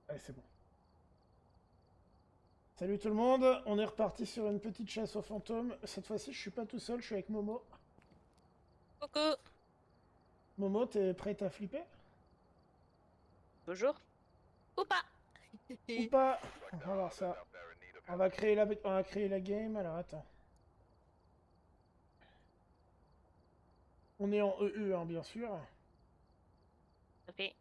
Allez, c'est bon. Salut tout le monde, on est reparti sur une petite chasse aux fantômes. Cette fois-ci, je suis pas tout seul, je suis avec Momo. Coucou, Momo, t'es prête à flipper? bonjour. Ou pas. Ou pas? On va voir ça. On va créer la game, alors attends. On est en EU, hein, bien sûr. Ok.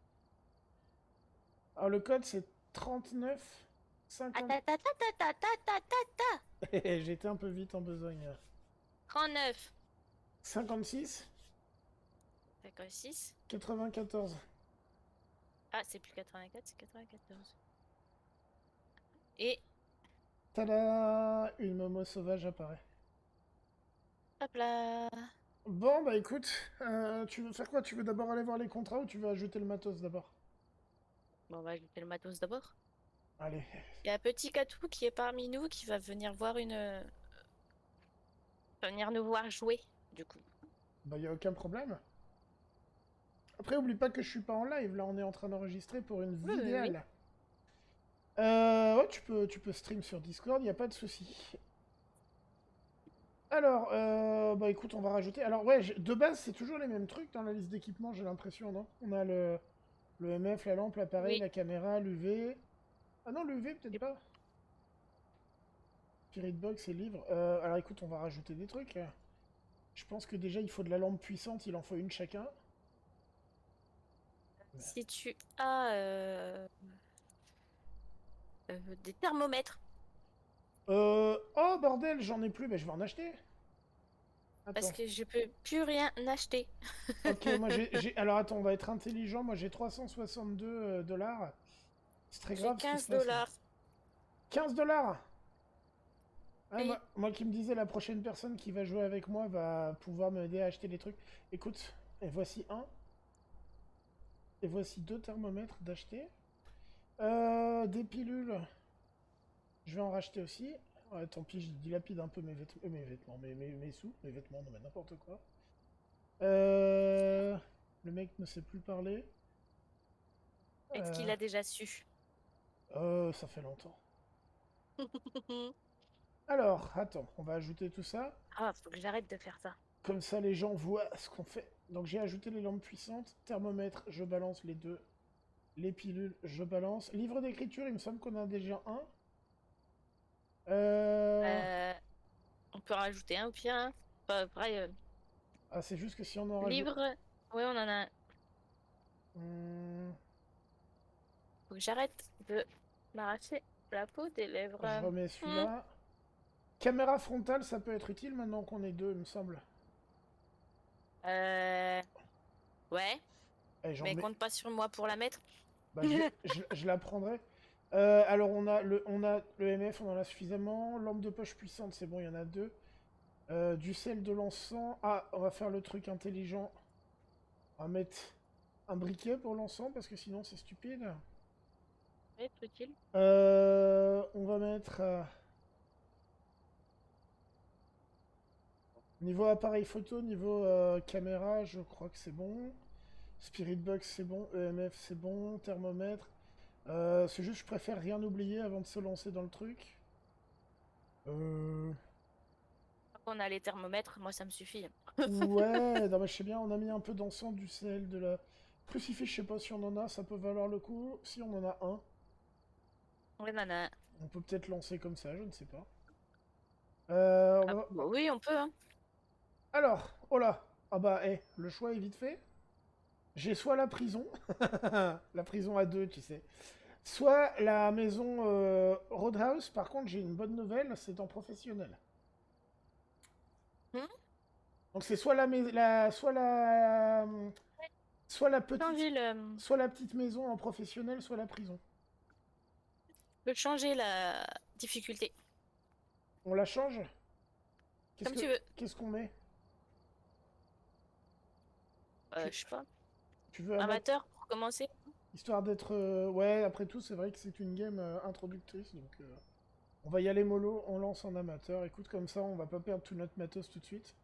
Alors le code c'est 39 50... Atatatatatatatata. J'ai été un peu vite en besogne. 39. 56 56. 94. Ah, c'est plus 84, c'est 94. Et Tada! Une Momo sauvage apparaît. hop là. Bon, bah écoute, tu veux faire quoi? Tu veux d'abord aller voir les contrats ou tu veux ajouter le matos d'abord? Bon, on va ajouter le matos d'abord. Allez. Il y a un petit Catou qui est parmi nous qui va venir voir va venir nous voir jouer, du coup. Bah, y a aucun problème. Après, oublie pas que je suis pas en live, là, on est en train d'enregistrer pour une Oui, oui, oui. vidéale. Ouais, tu peux stream sur Discord, y a pas de souci. Alors, bah écoute, on va rajouter. Alors, ouais, de base, c'est toujours les mêmes trucs dans la liste d'équipements, j'ai l'impression, non? On a le MF, la lampe, l'appareil, Oui. la caméra, l'UV. Ah non, l'UV, peut-être Et- pas. Spirit Box et livre. Alors, écoute, on va rajouter des trucs. Je pense que déjà, il faut de la lampe puissante, il en faut une chacun. Si tu as des thermomètres, Oh, bordel, j'en ai plus, bah je vais en acheter. parce Attends. que je peux plus rien acheter. Ok, moi Alors attends, on va être intelligent. Moi j'ai 362 dollars. C'est très J'ai grave ce qui se 15 passe là. dollars. 15 dollars. Ouais, Oui. moi qui me disais la prochaine personne qui va jouer avec moi va pouvoir m'aider à acheter des trucs. Écoute, et voici un. Et voici deux thermomètres d'acheter. Des pilules. Je vais en racheter aussi. Ouais, tant pis, je dilapide un peu mes vêtements, mes sous, mes vêtements, non mais n'importe quoi. Euh, le mec ne sait plus parler. Est-ce qu'il Euh, a déjà su? ça fait longtemps. Alors, attends, on va ajouter tout ça. Ah, faut que j'arrête de faire ça. Comme ça, les gens voient ce qu'on fait. Donc, j'ai ajouté les lampes puissantes. Thermomètre, je balance les deux. Les pilules, je balance. Livre d'écriture, il me semble qu'on en a déjà un. Euh... Euh, on peut en rajouter un au pire, hein. Pas vrai. Ah, c'est juste que si on en rajoute... Livre, ouais, on en a un. Hmm, Faut que j'arrête de m'arracher la peau des je lèvres. remets Hmm. celui-là. Caméra frontale, ça peut être utile maintenant qu'on est deux, il me semble. Euh, ouais, Et j'en mais mets... compte pas sur moi pour la mettre. Bah, je la prendrai. Alors, on a le MF, on en a suffisamment. Lampe de poche puissante, c'est bon, il y en a deux. Du sel, de l'encens. Ah, on va faire le truc intelligent. On va mettre un briquet pour l'encens, parce que sinon c'est stupide. Ouais, utile. On va mettre... niveau appareil photo, niveau caméra, je crois que c'est bon. Spirit Box, c'est bon. EMF, c'est bon. Thermomètre. C'est juste, je préfère rien oublier avant de se lancer dans le truc. Euh... On a les thermomètres, moi ça me suffit. Ouais, non, mais je sais bien, on a mis un peu d'encens, du sel, de la... Crucifix, je sais pas si on en a, ça peut valoir le coup. Si on en a un, Ouais, on en a un. on peut peut-être lancer comme ça, je ne sais pas. Ah, bah oui, on peut, hein. Alors, oh là, ah bah, le choix est vite fait. J'ai soit la prison, la prison à deux, tu sais, soit la maison Roadhouse. Par contre, j'ai une bonne nouvelle, c'est en professionnel. Hmm. Donc c'est soit la petite, Changer le... soit la petite maison en professionnel, soit la prison. Je peux changer la difficulté. On la change? Qu'est-ce Comme que, tu veux. qu'est-ce qu'on met? Je Tu, sais pas. tu veux amateur, Amateur pour commencer. histoire d'être, ouais, après tout, c'est vrai que c'est une game introductrice, donc on va y aller mollo, on lance en amateur. Écoute, comme ça, on va pas perdre tout notre matos tout de suite.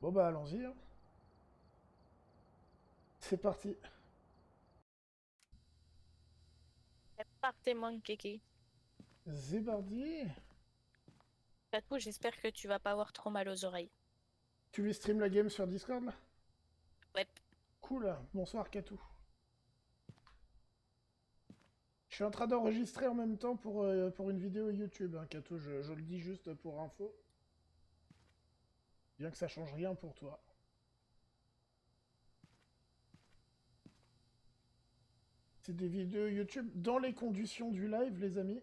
Bon bah allons-y, hein. C'est parti. Partez-moi, Kiki. Zébardi. Katou, j'espère que tu vas pas avoir trop mal aux oreilles. Tu lui stream la game sur Discord là? Ouais. Cool. Bonsoir Katou. Je suis en train d'enregistrer en même temps pour une vidéo YouTube, hein, Katou, je le dis juste pour info. Bien que ça change rien pour toi. C'est des vidéos YouTube dans les conditions du live, les amis.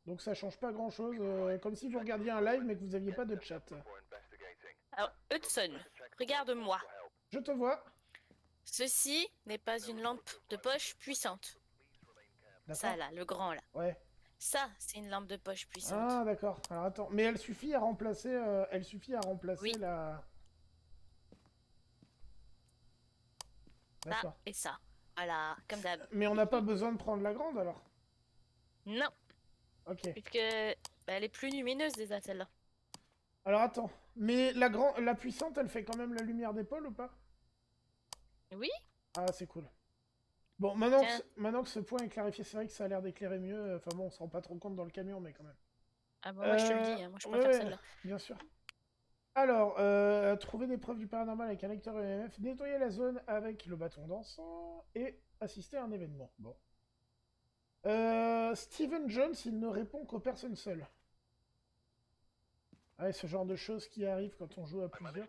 Donc ça change pas grand chose, comme si vous regardiez un live mais que vous aviez pas de chat. Alors, Hudson, regarde-moi. Je te vois. Ceci n'est pas une lampe de poche puissante. Ça D'accord. là, le grand là. Ouais. Ça, c'est une lampe de poche puissante. Ah d'accord. Alors attends, mais elle suffit à remplacer, Oui. la. Ça D'accord. et ça. Voilà, comme d'hab. Mais on n'a pas besoin de prendre la grande alors. Non, Ok. puisque bah, elle est plus lumineuse déjà celle-là. Alors attends, mais la puissante, elle fait quand même la lumière d'épaule ou pas? Oui. Ah c'est cool. Bon, maintenant Tiens. maintenant que ce point est clarifié, c'est vrai que ça a l'air d'éclairer mieux. Enfin bon, on se rend pas trop compte dans le camion, mais quand même. Ah bon, moi je te le dis, hein, moi je Ouais, préfère ouais, celle-là. bien sûr. Alors, trouver des preuves du paranormal avec un lecteur EMF, nettoyer la zone avec le bâton dansant et assister à un événement. Bon. Steven Jones, il ne répond qu'aux personnes seules. Ouais, ce genre de choses qui arrivent quand on joue à plusieurs.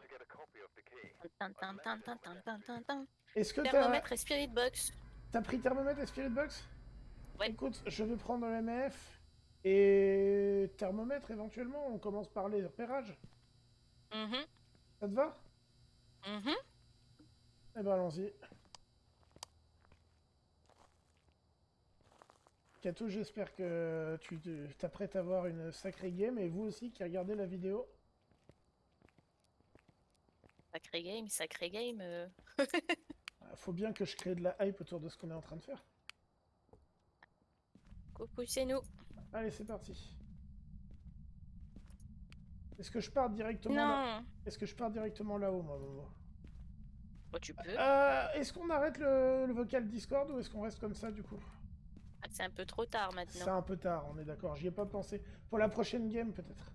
Tin, tin, tin, tin, tin, tin, tin, tin. Est-ce que Thermomètre et spirit box. t'as pris thermomètre et spirit box? Ouais. Écoute, je vais prendre l'EMF et thermomètre éventuellement. On commence par les repérages. Mhm, Ça te va? mhm. Eh ben allons-y. Kato, j'espère que tu t'apprêtes à avoir une sacrée game, et vous aussi qui regardez la vidéo. Sacré game, sacré game. Faut bien que je crée de la hype autour de ce qu'on est en train de faire. Coucou, c'est nous. Allez, c'est parti. Est-ce que je pars directement là? Non. Est-ce que je pars directement là-haut, moi, Momo? Oh, tu peux. Est-ce qu'on arrête le vocal Discord ou est-ce qu'on reste comme ça du coup? Ah, c'est un peu trop tard C'est maintenant. un peu tard, on est d'accord. J'y ai pas pensé. Pour la prochaine game, peut-être.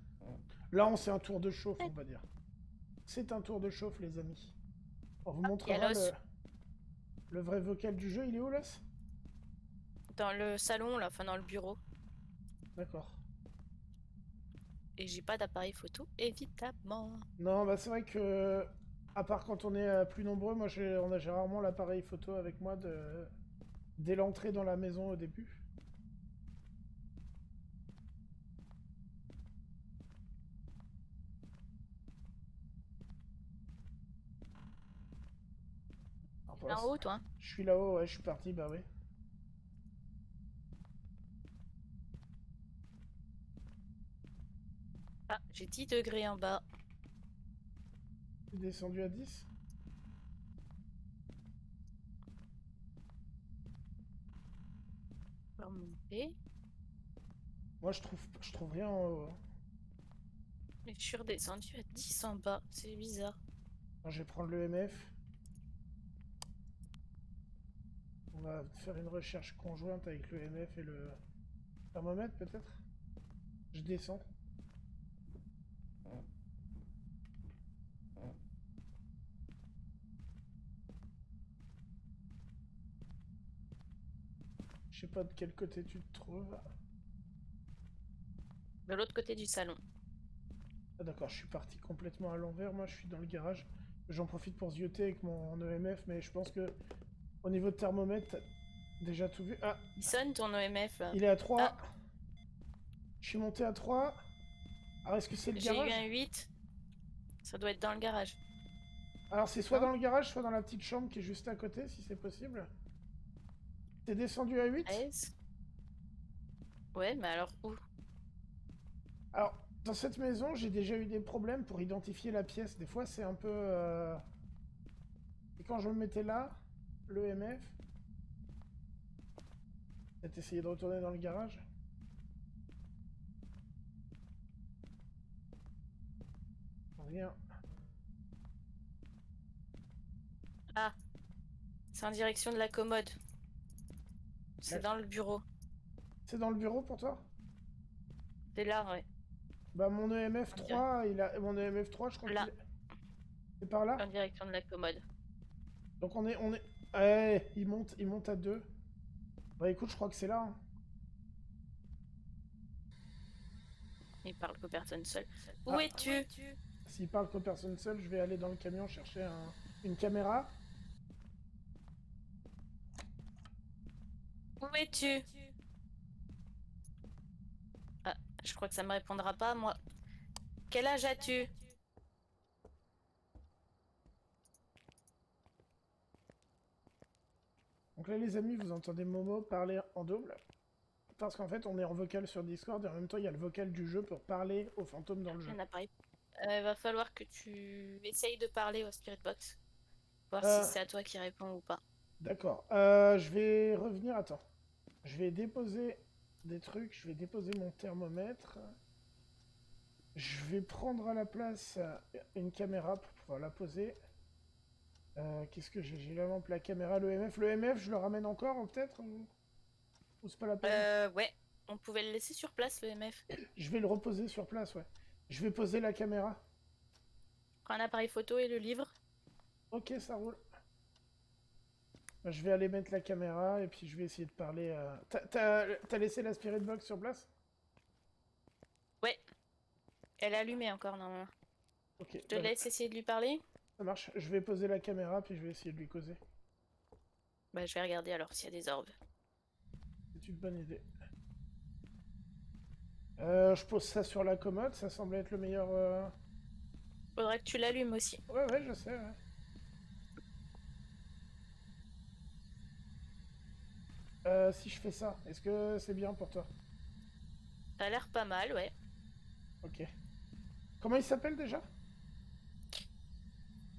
Là, on c'est un tour de chauffe, on va dire. C'est un tour de chauffe, les amis. On vous montrera l'os. le vrai vocal du jeu. Il est où, là? Dans le salon, là, enfin dans le bureau. D'accord. Et j'ai pas d'appareil photo, évidemment. Non, bah c'est vrai que, à part quand on est plus nombreux, moi j'ai rarement l'appareil photo avec moi dès l'entrée dans la maison au début. Alors, pour T'es en l'instant, haut, toi. je suis là-haut, ouais, je suis parti, bah oui. Ah, j'ai 10 degrés en bas. Je suis descendu à 10. Je vais remonter. Moi je trouve rien en haut, hein. Et je suis redescendue à 10 en bas. C'est bizarre. Alors, je vais prendre le MF. On va faire une recherche conjointe avec le MF et le thermomètre peut-être. Je descends. Je sais pas de quel côté tu te trouves. De l'autre côté du salon. Ah d'accord, je suis parti complètement à l'envers. Moi, je suis dans le garage. J'en profite pour zioter avec mon EMF, mais je pense que au niveau de thermomètre, t'as déjà tout vu. Ah, Il sonne ton OMF là. il est à 3. Ah. Je suis monté à 3. Alors, est-ce que c'est le J'ai eu garage? un 8. Ça doit être dans le garage. Alors, c'est soit Non. dans le garage, soit dans la petite chambre qui est juste à côté, si c'est possible. T'es descendu à 8? 13. Ouais, mais alors où? Alors, dans cette maison, j'ai déjà eu des problèmes pour identifier la pièce. Des fois, c'est un peu... Et quand je me mettais là, le MF... Peut-être essayer de retourner dans le garage. Rien. Ah. C'est en direction de la commode. C'est dans le bureau. C'est dans le bureau pour toi? C'est là, ouais. Bah mon EMF3, mon EMF3, je crois Là. qu'il est... C'est par là? En direction de la commode. Donc on est... Ouais, il monte à 2. Bah écoute, je crois que c'est là. Hein. Il parle que personne seule. Où es-tu? S'il parle que personne seule, je vais aller dans le camion chercher une caméra. Où es-tu? Ah, je crois que ça me répondra pas, moi. Quel âge as-tu? Donc là les amis, vous entendez Momo parler en double. Parce qu'en fait on est en vocal sur Discord et en même temps il y a le vocal du jeu pour parler aux fantômes dans le jeu. Un appareil. Va falloir que tu essayes de parler au Spirit Box. Voir Euh. si c'est à toi qui répond ou pas. D'accord. Je vais revenir, attends. Je vais déposer des trucs, je vais déposer mon thermomètre. Je vais prendre à la place une caméra pour pouvoir la poser. Qu'est-ce que j'ai? J'ai la lampe, la caméra, le MF. Le MF, je le ramène encore, peut-être? Ou c'est pas la peine? Ouais. On pouvait le laisser sur place, le MF. Je vais le reposer sur place, ouais. Je vais poser la caméra. Prends un appareil photo et le livre. Ok, ça roule. Je vais aller mettre la caméra et puis je vais essayer de parler. T'as laissé la Spirit Box sur place? Ouais. Elle est allumée encore, normalement. Ok. Je te laisse essayer de lui parler. Ça marche. Je vais poser la caméra puis je vais essayer de lui causer. Bah, je vais regarder alors s'il y a des orbes. C'est une bonne idée. Je pose ça sur la commode, ça semble être le meilleur... Faudrait que tu l'allumes aussi. Ouais, je sais, ouais. Si je fais ça, est-ce que c'est bien pour toi? Ça a l'air pas mal, ouais. Ok. Comment il s'appelle déjà?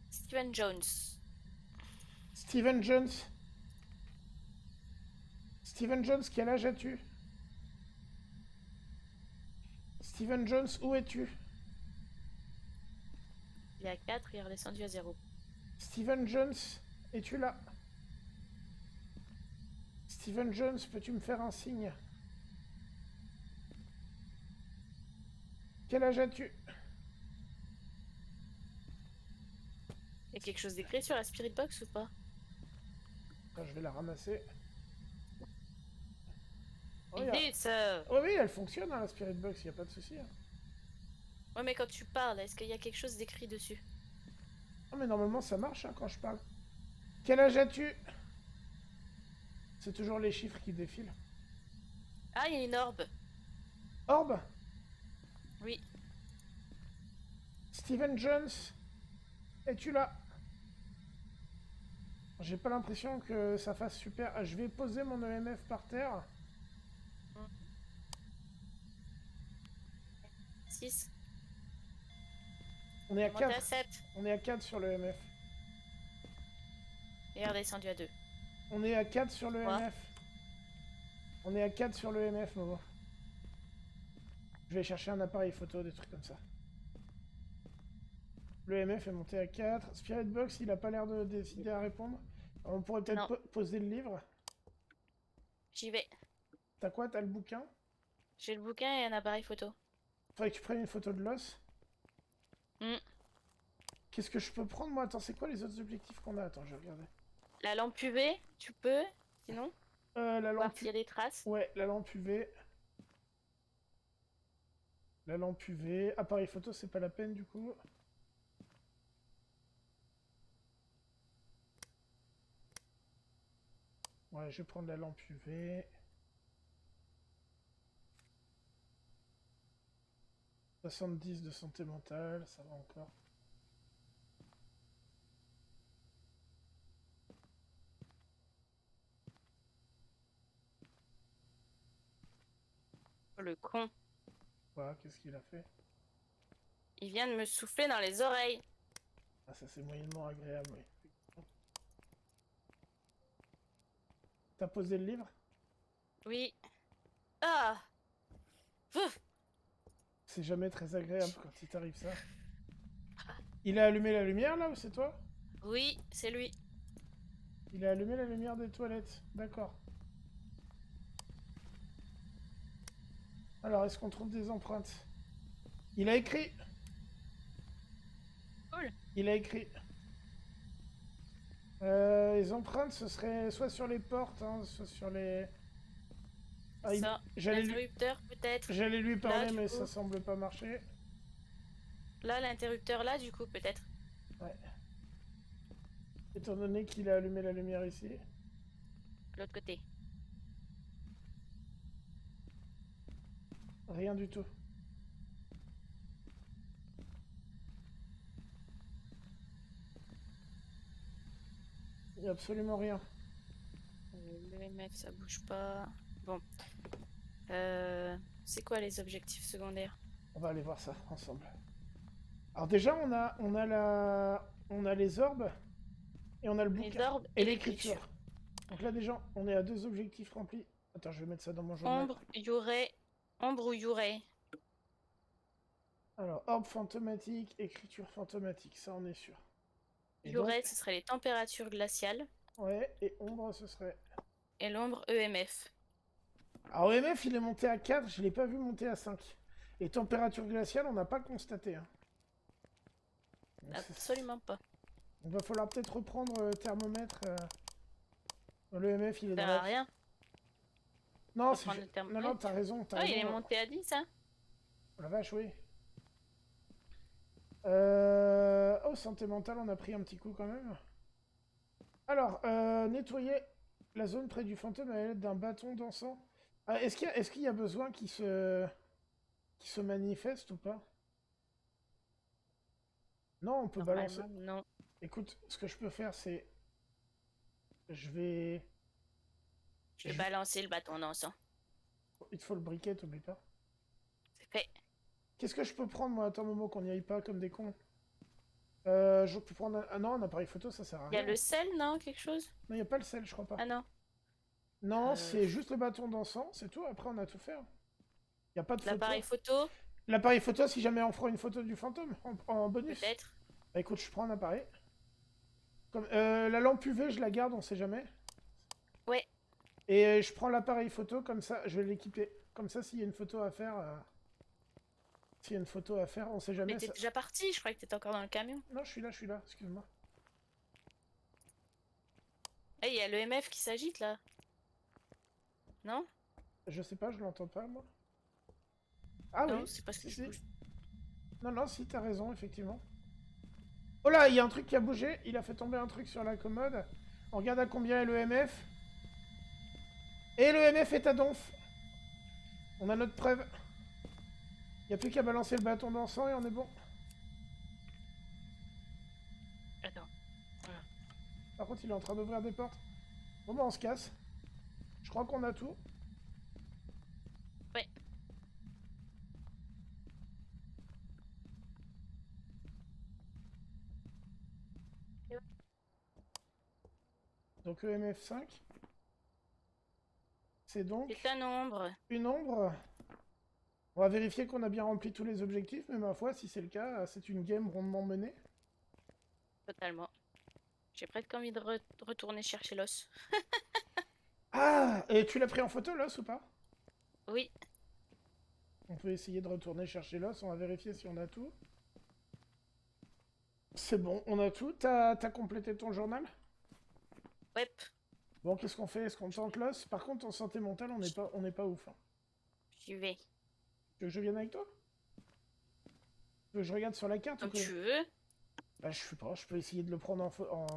Steven Jones. Steven Jones. Steven Jones, quel âge as-tu? Steven Jones, où es-tu? Il est à 4, il est redescendu à 0. Steven Jones, es-tu là? Steven Jones, peux-tu me faire un signe? Quel âge as-tu? Il y a quelque chose d'écrit sur la Spirit Box ou pas? Attends, je vais la ramasser. Oh, ça... Oh oui, elle fonctionne, hein, la Spirit Box, y a pas de souci. Hein. Ouais, mais quand tu parles, est-ce qu'il y a quelque chose d'écrit dessus? Non, mais normalement, ça marche hein, quand je parle. Quel âge as-tu? C'est toujours les chiffres qui défilent. Ah, il y a une orbe. Orbe? Oui. Steven Jones, es-tu là? J'ai pas l'impression que ça fasse super. Je vais poser mon EMF par terre. 6. On est à 4. À 7. On est à 4 sur le MF. Et redescendu à 2. On est à 4 sur le MF. On est à 4 sur le MF, Momo. Je vais chercher un appareil photo, des trucs comme ça. Le MF est monté à 4. Spirit Box, il a pas l'air de décider à répondre. On pourrait peut-être poser le livre. J'y vais. T'as quoi? T'as le bouquin? J'ai le bouquin et un appareil photo. Faudrait que tu prennes une photo de l'os. Qu'est-ce que je peux prendre, moi? Attends, c'est quoi les autres objectifs qu'on a? Attends, je vais regarder. La lampe UV, tu peux, sinon la lampe voir s'il y a des traces. Ouais, la lampe UV. La lampe UV. Appareil photo, c'est pas la peine, du coup. Ouais, je vais prendre la lampe UV. 70 de santé mentale, ça va encore. Le con. Voilà, qu'est-ce qu'il a fait? Il vient de me souffler dans les oreilles. Ah, ça c'est moyennement agréable, oui. T'as posé le livre? Oui. Ah. C'est jamais très agréable quand il t'arrive ça. Il a allumé la lumière là ou c'est toi? Oui, c'est lui. Il a allumé la lumière des toilettes, d'accord. Alors, est-ce qu'on trouve des empreintes? Il a écrit. Cool. Il a écrit. Les empreintes, ce serait soit sur les portes, hein, soit sur les... Ah, Ça, l'interrupteur peut-être. J'allais lui Là, parler, du mais coup. ça semble pas marcher. Là, l'interrupteur là, du coup, peut-être. Ouais. Étant donné qu'il a allumé la lumière ici. De l'autre côté. Rien du tout. Il n'y a absolument rien. L'EMF, ça bouge pas. Bon. C'est quoi les objectifs secondaires? On va aller voir ça ensemble. Alors déjà, on a les orbes et on a le Les bouquin orbes et et l'écriture. l'écriture. Donc là déjà, on est à 2 objectifs remplis. Attends, je vais mettre ça dans mon journal. Ombre, Yurei. Ombre ou Yurei? Alors, orbe fantomatique, écriture fantomatique, ça on est sûr. Et Yurei, donc, ce serait les températures glaciales. ouais, et ombre, ce serait... Et l'ombre, EMF. Alors, OMF, il est monté à 4, je l'ai pas vu monter à 5. Et température glaciale, on n'a pas constaté. Hein. Absolument pas. Il va falloir peut-être reprendre le thermomètre. L'EMF, il est Ça dans sert à la... rien. Non, Reprendre le non, thermomètre. non, t'as raison, t'as Oh, raison. il est monté à 10, hein? Oh la vache, oui. Oh, santé mentale, on a pris un petit coup quand même. Alors, nettoyer la zone près du fantôme à l'aide d'un bâton dansant. Ah, est-ce qu'il y a besoin qu'il se manifeste ou pas? Non, on peut balancer. Normalement, non. Écoute, ce que je peux faire, c'est... Je vais... Je vais Je- balancer le bâton dansant. Il te faut le briquet, t'oublies pas. C'est fait. Qu'est-ce que je peux prendre, moi? Attends un moment qu'on n'y aille pas comme des cons. Je peux prendre... Ah non, un appareil photo, ça sert à Il y a rien. le sel, non? Quelque chose? Non, il n'y a pas le sel, je crois pas. Ah non. Non, Euh, c'est juste le bâton dansant, c'est tout. Après, on a tout fait. Il n'y a pas de photo. L'appareil photo, L'appareil photo, si jamais on fera une photo du fantôme, en bonus. peut-être. Bah écoute, je prends un appareil. Comme, la lampe UV, je la garde, on sait jamais. Ouais. Et je prends l'appareil photo, comme ça, je vais l'équiper. Comme ça, s'il y a une photo à faire... S'il y a une photo à faire, on sait jamais. Mais t'es déjà parti, je croyais que t'étais encore dans le camion. Non, je suis là, excuse-moi. Eh, il y a le MF qui s'agite là. Non? Je sais pas, je l'entends pas, moi. Ah Non, oui, c'est parce que si, je si. bouge. Non, non, si, t'as raison, effectivement. Oh là, il y a un truc qui a bougé. Il a fait tomber un truc sur la commode. On regarde à combien est le MF. Et le MF est à donf. On a notre preuve. Il n'y a plus qu'à balancer le bâton dansant et on est bon. Attends. Par contre, il est en train d'ouvrir des portes. Bon, bah, on se casse. Je crois qu'on a tout. Ouais. Donc EMF 5. C'est donc C'est un ombre. une ombre. On va vérifier qu'on a bien rempli tous les objectifs, mais ma foi, si c'est le cas, c'est une game rondement menée. Totalement. J'ai presque envie de retourner chercher l'os. Ah! Et tu l'as pris en photo, l'os, ou pas? Oui. On peut essayer de retourner chercher l'os, on va vérifier si on a tout. C'est bon, on a tout. T'as complété ton journal? Ouais. Bon, qu'est-ce qu'on fait? Est-ce qu'on tente l'os? Par contre, en santé mentale, on n'est pas ouf. Hein. J'y vais. Tu veux que je vienne avec toi? Tu veux que je regarde sur la carte Comme ou quoi? tu veux. Bah, je sais pas, je peux essayer de le prendre en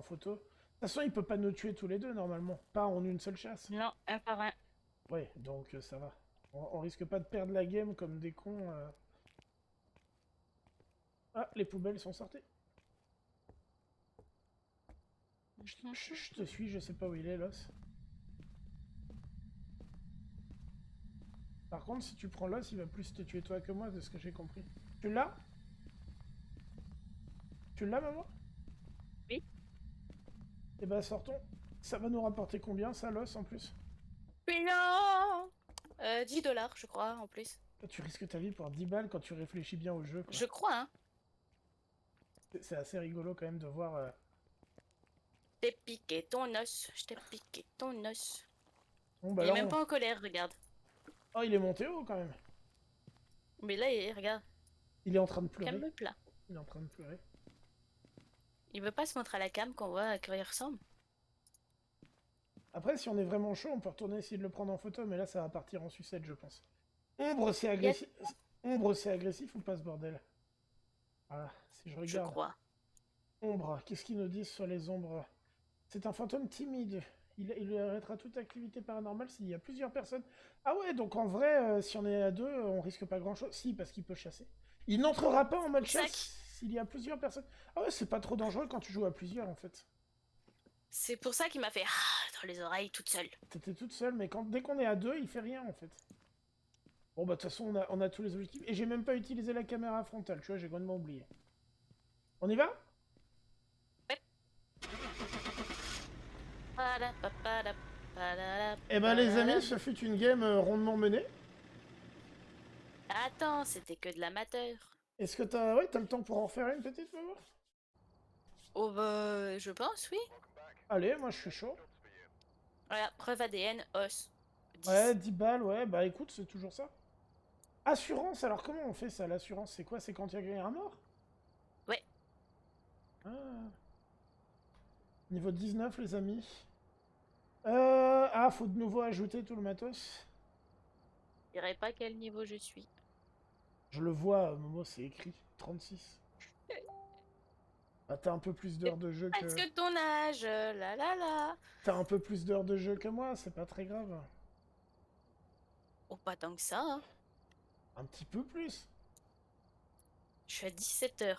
photo. De toute façon, il peut pas nous tuer tous les deux, normalement. Pas en une seule chasse. Non, un par un. Ouais, donc ça va. On risque pas de perdre la game comme des cons. Ah, les poubelles sont sorties. Je te suis, je sais pas où il est, l'os. Par contre, si tu prends l'os, il va plus te tuer toi que moi, de ce que j'ai compris. Tu l'as? Tu l'as, maman? Oui. Eh ben, sortons. Ça va nous rapporter combien, ça, l'os, en plus? Mais non 10 $, je crois, en plus. Tu risques ta vie pour 10 balles quand tu réfléchis bien au jeu, quoi. Je crois, hein. C'est assez rigolo, quand même, de voir... T'ai piqué ton os. Je t'ai piqué ton os. Bon, bah, Il là, est même pas en colère, regarde. Oh, il est monté haut, quand même. Mais là, regarde, Il est en train de pleurer. calme plat. Il est en train de pleurer. Il veut pas se montrer à la cam qu'on voit à quoi il ressemble. Après, si on est vraiment chaud, on peut retourner essayer de le prendre en photo, mais là, ça va partir en sucette, je pense. Ombre, c'est Y a- agressif. Ombre, c'est agressif ou pas ce bordel? Ah, si je Je regarde. crois. Ombre, qu'est-ce qu'ils nous disent sur les ombres? C'est un fantôme timide. Il arrêtera toute activité paranormale s'il y a plusieurs personnes. Ah ouais, donc en vrai, si on est à deux, on risque pas grand-chose. Si, parce qu'il peut chasser. Il n'entrera pas en mode Pour ça que- chasse s'il y a plusieurs personnes. Ah ouais, c'est pas trop dangereux quand tu joues à plusieurs, en fait. C'est pour ça qu'il m'a fait dans les oreilles toute seule. T'étais toute seule, mais dès qu'on est à deux, il fait rien, en fait. Bon, bah de toute façon, on a tous les objectifs. Et j'ai même pas utilisé la caméra frontale, tu vois, j'ai complètement oublié. On y va? Eh ben les amis, ce fut une game rondement menée. Attends, c'était que de l'amateur. Est-ce que t'as ouais, t'as le temps pour en refaire une petite, maman? Oh bah, je pense, oui. Allez, moi je suis chaud. Voilà, preuve ADN, os. 10. Ouais, 10 balles, ouais, bah écoute, c'est toujours ça. Assurance, alors comment on fait ça, l'assurance? C'est quoi? C'est quand il y a un mort? Ouais. Ah. Niveau 19, les amis. Ah, faut de nouveau ajouter tout le matos. Je dirais pas quel niveau je suis. Je le vois, Momo, c'est écrit. 36. Ah, t'as un peu plus d'heures de jeu Parce que... que ton âge, la la la. T'as un peu plus d'heures de jeu que moi, c'est pas très grave. Oh, pas tant que ça, hein. Un petit peu plus. Je suis à 17h.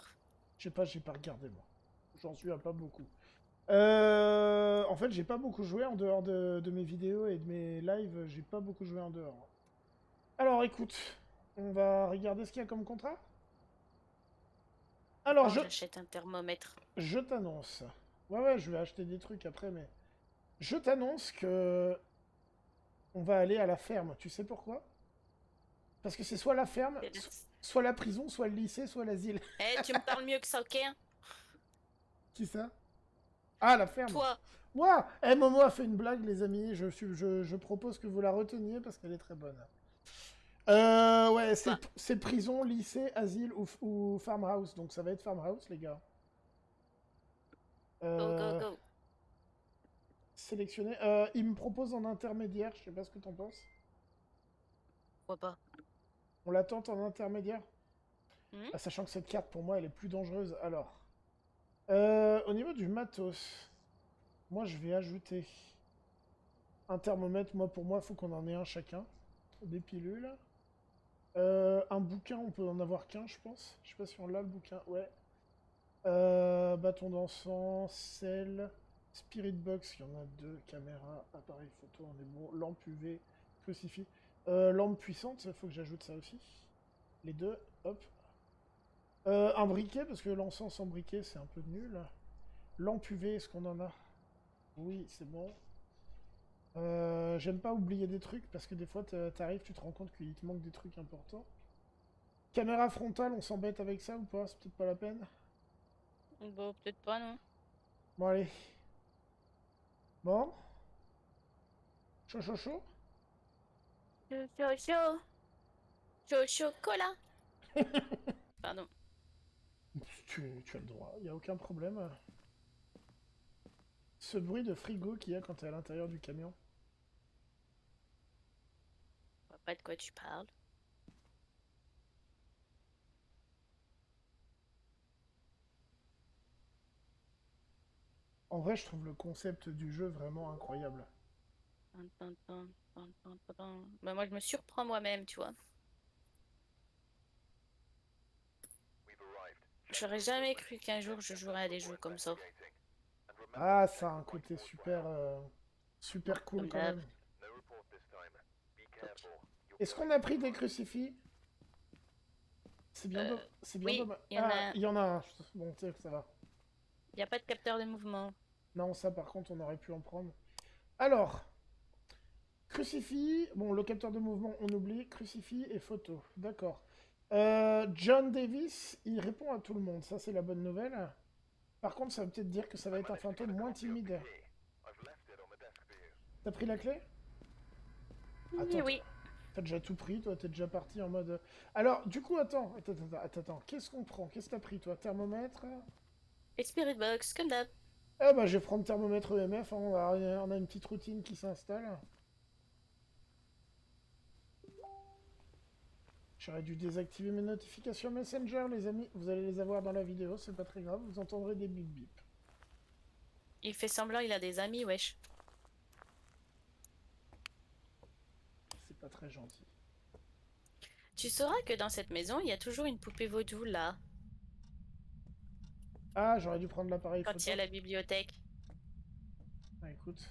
Je sais pas, j'ai pas regardé, moi. J'en suis à pas beaucoup. En fait, j'ai pas beaucoup joué en dehors de mes vidéos et de mes lives. J'ai pas beaucoup joué en dehors. Alors, écoute, on va regarder ce qu'il y a comme contrat. Alors, Oh, j'achète un thermomètre. je t'annonce. Ouais, je vais acheter des trucs après, mais... Je t'annonce que... On va aller à la ferme. Tu sais pourquoi? Parce que c'est soit la ferme, soit la prison, soit le lycée, soit l'asile. Eh, tu me parles mieux que ça, ok? Qui ça? Ah, la ferme. Toi. Ouah, eh, Momo a fait une blague, les amis. Je propose que vous la reteniez parce qu'elle est très bonne. Ouais, Bah. c'est prison, lycée, asile ou farmhouse. Donc ça va être farmhouse, les gars. Go, go. Sélectionner. Il me propose en intermédiaire. Je sais pas ce que t'en penses. Pourquoi pas? On la tente en intermédiaire. Hmm. Ah, sachant que cette carte, pour moi, elle est plus dangereuse. Alors. Au niveau du matos, moi, je vais ajouter un thermomètre. Moi, pour moi, il faut qu'on en ait un chacun. Des pilules. Un bouquin, on peut en avoir qu'un, je pense. Je sais pas si on l'a, le bouquin. Ouais. Bâton d'encens, sel, spirit box, il y en a deux, caméra, appareil photo, on est bon, lampe UV, crucifix. Lampe puissante, il faut que j'ajoute ça aussi. Les deux, hop. Un briquet, parce que l'encens sans briquet, c'est un peu nul. Lampe UV, est-ce qu'on en a? Oui, c'est bon. J'aime pas oublier des trucs, parce que des fois, t'arrives, tu te rends compte qu'il te manque des trucs importants. Caméra frontale, on s'embête avec ça ou pas? C'est peut-être pas la peine. Bon, peut-être pas, non. Bon, allez. Bon. Chaud, chaud, chaud. Chocolat. Pardon. Tu as le droit, il n'y a aucun problème. Ce bruit de frigo qu'il y a quand tu es à l'intérieur du camion. Je vois pas de quoi tu parles. En vrai, je trouve le concept du jeu vraiment incroyable. Bah, moi, je me surprends moi-même, tu vois. J'aurais jamais cru qu'un jour je jouerais à des jeux comme ça. Ah, ça a un côté super, super cool Comme quand d'hab. même. Est-ce qu'on a pris des crucifix? C'est bien, c'est bien Oui, dommage. il y en Ah, a. il y en a un. Bon, tu sais, ça va. Il n'y a pas de capteur de mouvement. Non, ça par contre, on aurait pu en prendre. Alors, crucifix. Bon, le capteur de mouvement, on oublie. Crucifix et photo. D'accord. John Davis, il répond à tout le monde. Ça, c'est la bonne nouvelle. Par contre, ça veut peut-être dire que ça va être un fantôme moins timide. T'as pris la clé? Oui, Attends, oui. T'as déjà tout pris, toi, t'es déjà parti en mode... Alors, du coup, attends. Qu'est-ce qu'on prend? Qu'est-ce que t'as pris, toi? Thermomètre? Et Spirit Box, comme d'hab. Eh bah, je vais prendre thermomètre EMF, hein, on a une petite routine qui s'installe. J'aurais dû désactiver mes notifications Messenger, les amis. Vous allez les avoir dans la vidéo, c'est pas très grave, vous entendrez des bip bip. Il fait semblant, il a des amis, wesh. C'est pas très gentil. Tu sauras que dans cette maison, il y a toujours une poupée vaudou, là. Ah, j'aurais dû prendre l'appareil Quand il y photo. a la bibliothèque. Ah, écoute.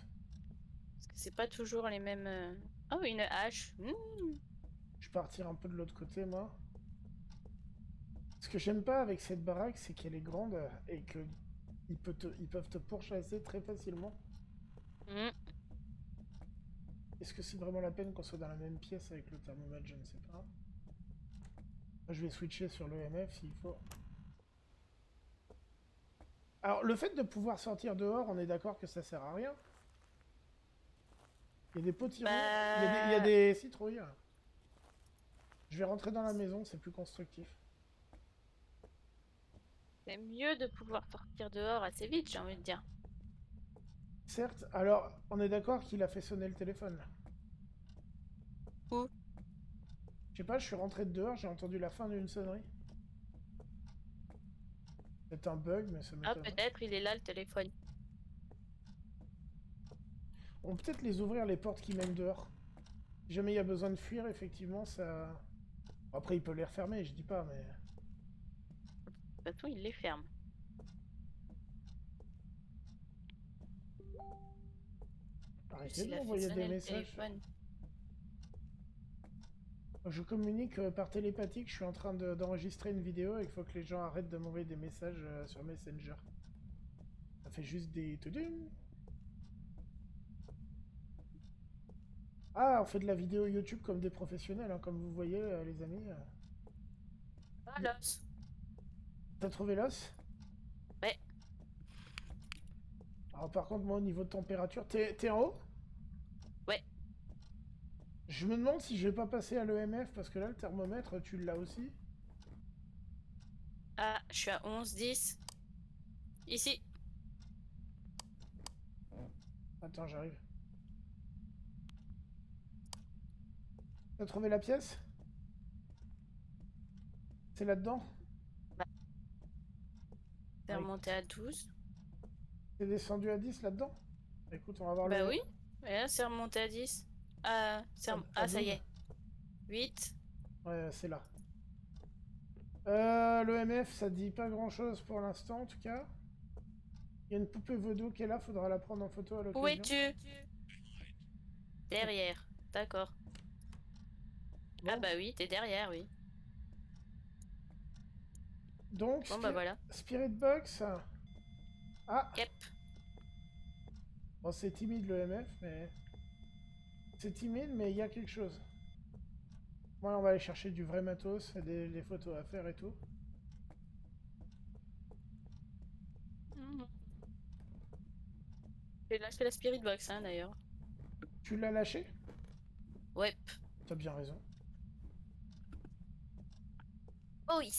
Parce que c'est pas toujours les mêmes... Oh, une hache. Je vais partir un peu de l'autre côté, moi. Ce que j'aime pas avec cette baraque, c'est qu'elle est grande et que ils peuvent te pourchasser très facilement. Hmm. Est-ce que c'est vraiment la peine qu'on soit dans la même pièce avec le thermomètre? Je ne sais pas. Moi, je vais switcher sur l'EMF s'il faut. Alors, le fait de pouvoir sortir dehors, on est d'accord que ça sert à rien. Il y a des potirons, il y a Bah... des citrouilles. Je vais rentrer dans la maison, c'est plus constructif. C'est mieux de pouvoir sortir dehors assez vite, j'ai envie de dire. Certes, alors, on est d'accord qu'il a fait sonner le téléphone. Où? Je sais pas, je suis rentré de dehors, j'ai entendu la fin d'une sonnerie. C'est un bug, mais ça Ah, m'étonne. peut-être, il est là, le téléphone. On peut peut-être les ouvrir, les portes qui mènent dehors. Si jamais il y a besoin de fuir, effectivement, ça... Après, il peut les refermer, je dis pas, mais... De toute façon, il les ferme. Arrêtez de S'il a fait m'envoyer des sonner le messages. téléphone. Je communique par télépathie que je suis en train d'enregistrer une vidéo et qu'il faut que les gens arrêtent de m'envoyer des messages sur Messenger. Ça fait juste des... tudum. Ah, on fait de la vidéo YouTube comme des professionnels, hein, comme vous voyez, les amis. Ah, l'os. T'as trouvé l'os? Ouais. Alors par contre, moi, au niveau de température, t'es en haut? Ouais. Je me demande si je vais pas passer à l'EMF, parce que là, le thermomètre, tu l'as aussi. Ah, je suis à 11, 10. Ici. Attends, j'arrive. T'as trouvé la pièce? C'est là-dedans? Bah, c'est Ah, remonté écoute. à 12. T'es descendu à 10 là-dedans? Écoute, on va voir Bah le... oui. Et là, c'est remonté à 10. à Ça y 12. est. 8. Ouais, c'est là. L'EMF, ça dit pas grand-chose pour l'instant, en tout cas. Il y a une poupée vaudou qui est là, faudra la prendre en photo à Où l'occasion. es-tu? Derrière. D'accord. Ah Bon, bah oui, t'es derrière, oui. donc, Bon bah voilà. Spirit Box. Ah, Yep. bon, c'est timide l'EMF, mais... C'est timide, mais il y a quelque chose. Moi, on va aller chercher du vrai matos, des photos à faire et tout. Mhm. J'ai lâché la Spirit Box, hein, d'ailleurs. Tu l'as lâché? Ouais. T'as bien raison. Oh oui.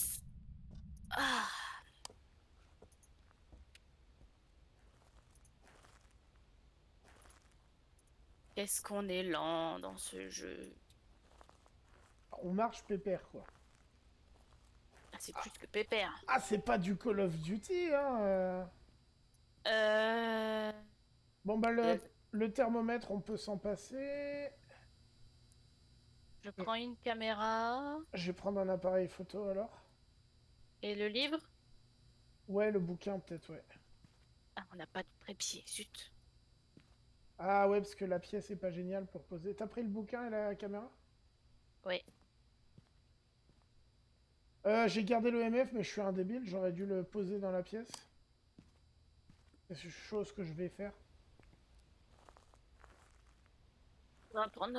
Ah. Qu'est-ce qu'on est lent dans ce jeu. On marche pépère, quoi. Ah, c'est plus que pépère. Ah, c'est pas du Call of Duty, hein Euh... Bon, bah, euh, le thermomètre, on peut s'en passer. Je prends une caméra. Je vais prendre un appareil photo, alors. Et le livre? Ouais, le bouquin, peut-être, ouais. Ah, on n'a pas de trépied, zut. Ah ouais, parce que la pièce est pas géniale pour poser. T'as pris le bouquin et la caméra? Ouais. J'ai gardé le MF, mais je suis un débile, j'aurais dû le poser dans la pièce. C'est une chose que je vais faire. On va prendre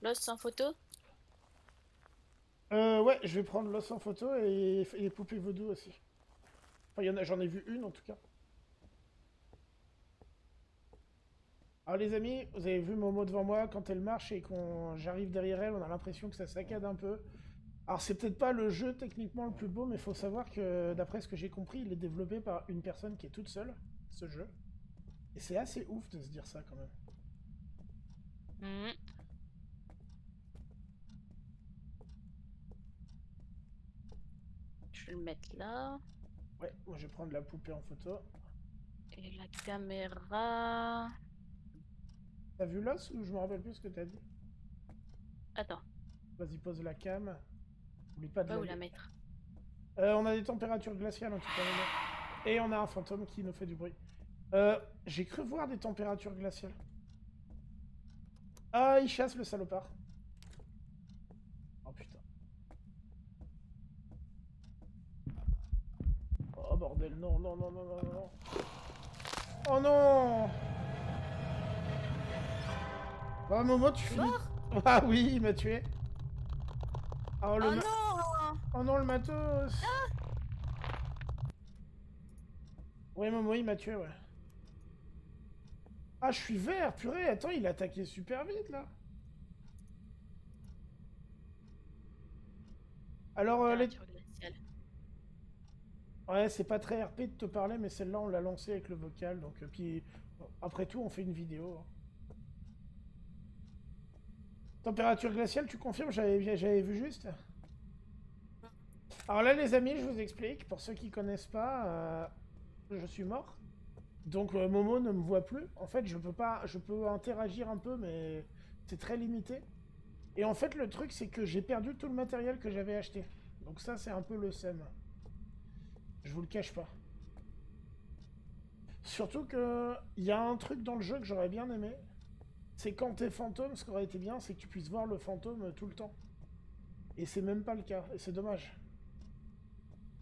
l'os en photo. Ouais, je vais prendre l'os en photo et les poupées vaudou aussi. Enfin, j'en ai vu une en tout cas. Alors les amis, vous avez vu Momo devant moi, quand elle marche et qu'on j'arrive derrière elle, on a l'impression que ça saccade un peu. Alors c'est peut-être pas le jeu techniquement le plus beau, mais il faut savoir que d'après ce que j'ai compris, il est développé par une personne qui est toute seule, ce jeu. Et c'est assez ouf de se dire ça quand même. Mhm. Je vais le mettre là. Ouais, moi je vais prendre la poupée en photo. Et la caméra... T'as vu l'os ou je me rappelle plus ce que t'as dit? Attends, Vas-y, pose la cam. Oublie pas de pas la... où la mettre. On a des températures glaciales en tout cas, Momo. Et on a un fantôme qui nous fait du bruit. J'ai cru voir des températures glaciales. Ah, il chasse le salopard. Oh putain. Oh bordel, non, non, non, non, non, non, non. Oh non. Ah, Momo, tu finis... Mort. Ah oui, il m'a tué. Oh, Oh non! Oh non, le matos. Ouais, Momo, il m'a tué, ouais. Ah, je suis vert, purée. Attends, il a attaqué super vite, là. Alors, les... Température glaciale. Ouais, c'est pas très RP de te parler, mais celle-là, on l'a lancée avec le vocal, donc... puis, après tout, on fait une vidéo. Hein. Température glaciale, tu confirmes? J'avais vu juste. Alors là, les amis, je vous explique. Pour ceux qui connaissent pas, je suis mort. Donc Momo ne me voit plus. En fait, je peux pas, je peux interagir un peu, mais c'est très limité. Et en fait, le truc, c'est que j'ai perdu tout le matériel que j'avais acheté. Donc ça, c'est un peu le seum. Je vous le cache pas. Surtout que il y a un truc dans le jeu que j'aurais bien aimé. C'est quand t'es fantôme, ce qui aurait été bien, c'est que tu puisses voir le fantôme tout le temps. Et c'est même pas le cas. Et c'est dommage.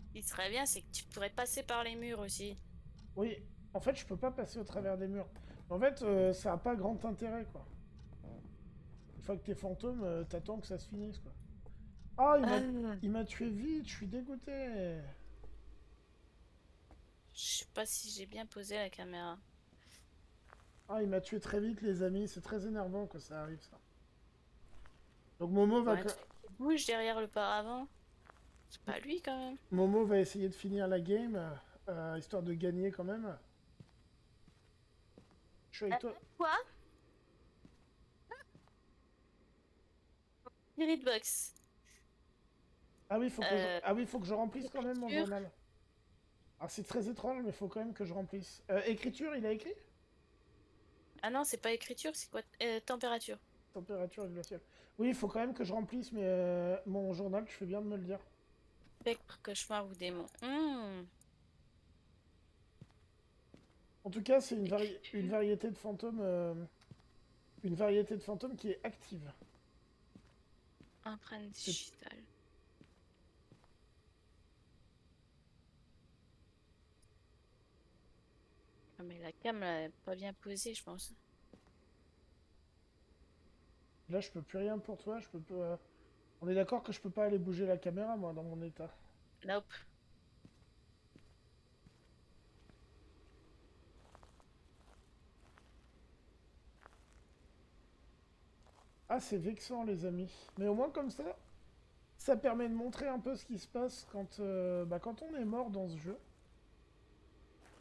Ce qui serait bien, c'est que tu pourrais passer par les murs aussi. Oui, en fait, je peux pas passer au travers des murs. En fait, ça a pas grand intérêt, quoi. Une fois que t'es fantôme, t'attends que ça se finisse, quoi. Ah, Euh, il m'a tué vite, je suis dégoûté. je sais pas si j'ai bien posé la caméra. Ah, il m'a tué très vite, les amis. C'est très énervant que ça arrive, ça. Donc Momo Bon, va, un truc qui bouge derrière le paravent. C'est pas lui quand même. Momo va essayer de finir la game, histoire de gagner quand même. Je suis avec toi. Quoi? Spirit box. Ah oui, Euh, ah oui, faut que je remplisse quand même mon écriture. journal. Ah, c'est très étrange, mais faut quand même que je remplisse. Écriture, il a écrit? Ah non, c'est pas écriture, c'est quoi? Température. Température glaciale. Oui, il faut quand même que je remplisse mon journal, tu fais bien de me le dire. Spectre, cauchemar ou démon. En tout cas, c'est une Écriture. variété de fantômes, une variété de fantômes qui est active. Empreinte C'est digitale. Ah, mais la cam, elle est pas bien posée, je pense. Là, je peux plus rien pour toi. Je peux pas. On est d'accord que je peux pas aller bouger la caméra, moi, dans mon état. Nope. Ah, c'est vexant, les amis. Mais au moins, comme ça permet de montrer un peu ce qui se passe quand on est mort dans ce jeu.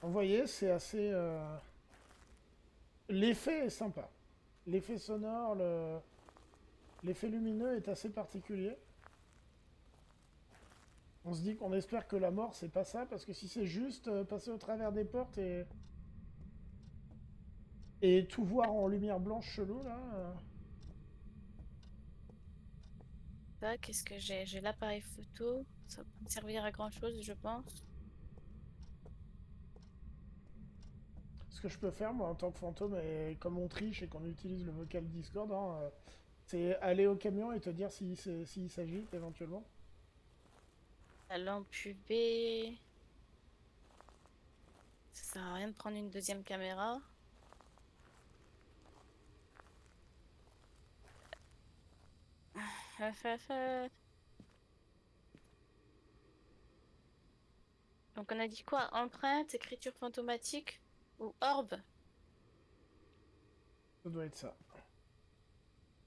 Vous voyez, c'est assez. L'effet est sympa. L'effet sonore, l'effet lumineux est assez particulier. On se dit qu'on espère que la mort, c'est pas ça, parce que si c'est juste passer au travers des portes et tout voir en lumière blanche chelou, là. Ça, qu'est-ce que j'ai? J'ai l'appareil photo. Ça va pas me servir à grand chose, je pense. Ce que je peux faire, moi, en tant que fantôme, et comme on triche et qu'on utilise le vocal Discord, hein, c'est aller au camion et te dire s'il s'agit, éventuellement. La lampe UV. Ça sert à rien de prendre une deuxième caméra. Donc on a dit quoi? Empreinte, écriture fantomatique ou orbe? Ça doit être ça.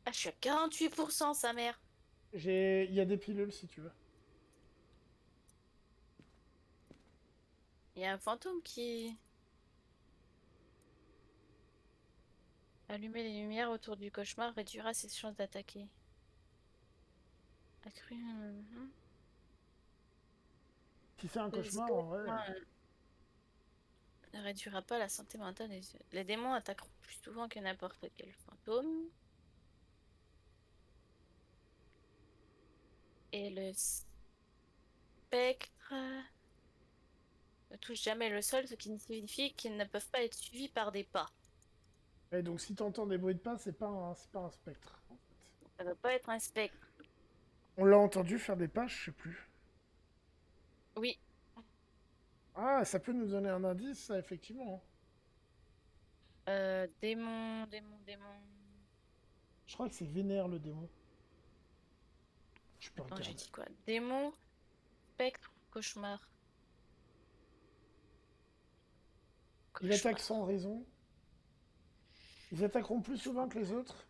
Ah, je suis à 48%, sa mère. Il y a des pilules si tu veux. Il y a un fantôme qui... Allumer les lumières autour du cauchemar réduira ses chances d'attaquer. Accru... Si c'est un Les cauchemar, en vrai. éléments, ne réduira pas la santé mentale des... Les démons attaqueront plus souvent que n'importe quel fantôme. Et le spectre ne touche jamais le sol, ce qui signifie qu'ils ne peuvent pas être suivis par des pas. Et donc si t'entends des bruits de pas, c'est pas un spectre. En fait. Ça ne peut pas être un spectre. On l'a entendu faire des pas, je sais plus. Oui, Ah, ça peut nous donner un indice, ça, effectivement. démon. Je crois que c'est Vénère le démon. Je peux Attends, j'ai regarder. dit quoi? Démon, spectre, cauchemar. Il attaque Cauchemar. sans raison. Ils attaqueront plus souvent que les autres.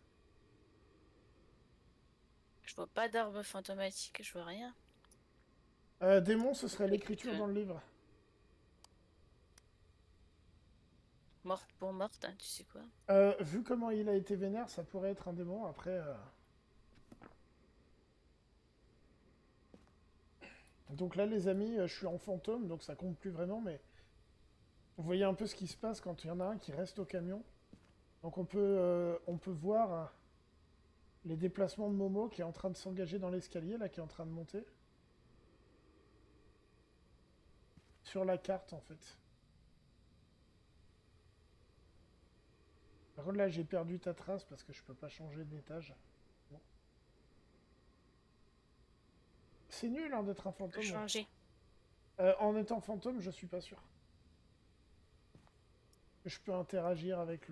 Je vois pas d'arbre fantomatique, je vois rien. Démon, ce serait Écoute, l'écriture dans le livre. morte pour morte, hein, tu sais quoi. Vu comment il a été vénère, ça pourrait être un démon. Après, donc là, les amis, je suis en fantôme, donc ça compte plus vraiment, mais vous voyez un peu ce qui se passe quand il y en a un qui reste au camion. Donc on peut voir les déplacements de Momo qui est en train de s'engager dans l'escalier, là, qui est en train de monter. Sur la carte, en fait. Par contre, là, j'ai perdu ta trace parce que je peux pas changer d'étage. Bon. C'est nul, hein, d'être un Je peux fantôme. changer. En étant fantôme, je suis pas sûr que je peux interagir avec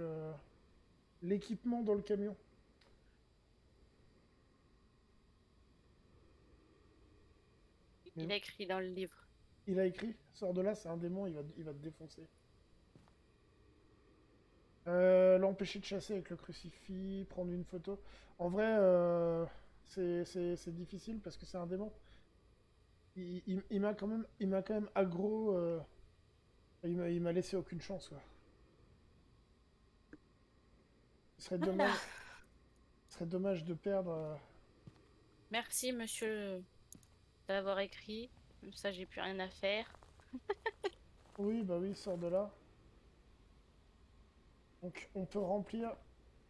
l'équipement dans le camion. Mais Il a écrit dans le livre. il a écrit, sors de là, c'est un démon, il va te défoncer. L'empêcher de chasser avec le crucifix, prendre une photo. En vrai, c'est difficile parce que c'est un démon. Il m'a quand même aggro. Il m'a laissé aucune chance, quoi. Voilà. Ce serait dommage de perdre. Merci, monsieur, d'avoir écrit. Comme ça, j'ai plus rien à faire. Oui, bah oui, sors de là. Donc, on peut remplir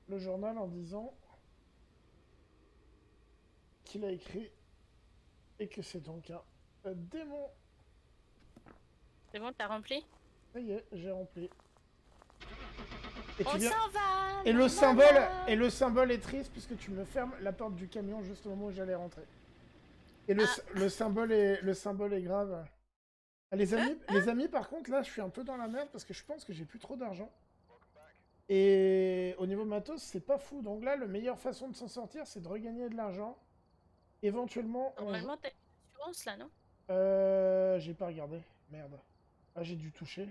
le journal en disant qu'il a écrit et que c'est donc un démon. C'est bon, t'as rempli? Ça y est, j'ai rempli. Et tu On viens. s'en va! Et La la la! le symbole est triste puisque tu me fermes la porte du camion juste au moment où j'allais rentrer. Et Ah! le symbole est grave. Ah, les amis, par contre, là, je suis un peu dans la merde parce que je pense que j'ai plus trop d'argent. Et au niveau matos, c'est pas fou. Donc là, la meilleure façon de s'en sortir, c'est de regagner de l'argent. Éventuellement, Normalement, t'as une assurance là, non? j'ai pas regardé. Merde. Ah, j'ai dû toucher.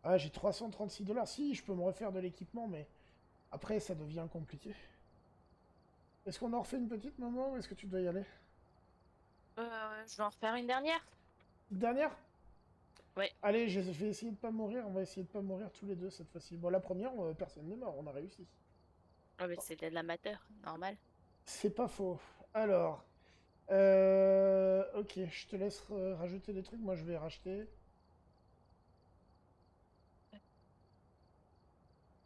Ah, j'ai 336 $. Si, je peux me refaire de l'équipement, mais après, ça devient compliqué. Est-ce qu'on en refait une petite, maman, ou est-ce que tu dois y aller? Je vais en refaire une dernière. Une dernière? Ouais. Allez, je vais essayer de pas mourir. On va essayer de pas mourir tous les deux cette fois-ci. Bon, la première, personne n'est mort. On a réussi. Ah, mais c'est de l'amateur, normal. C'est pas faux. Alors, ok, je te laisse rajouter des trucs. Moi, je vais racheter.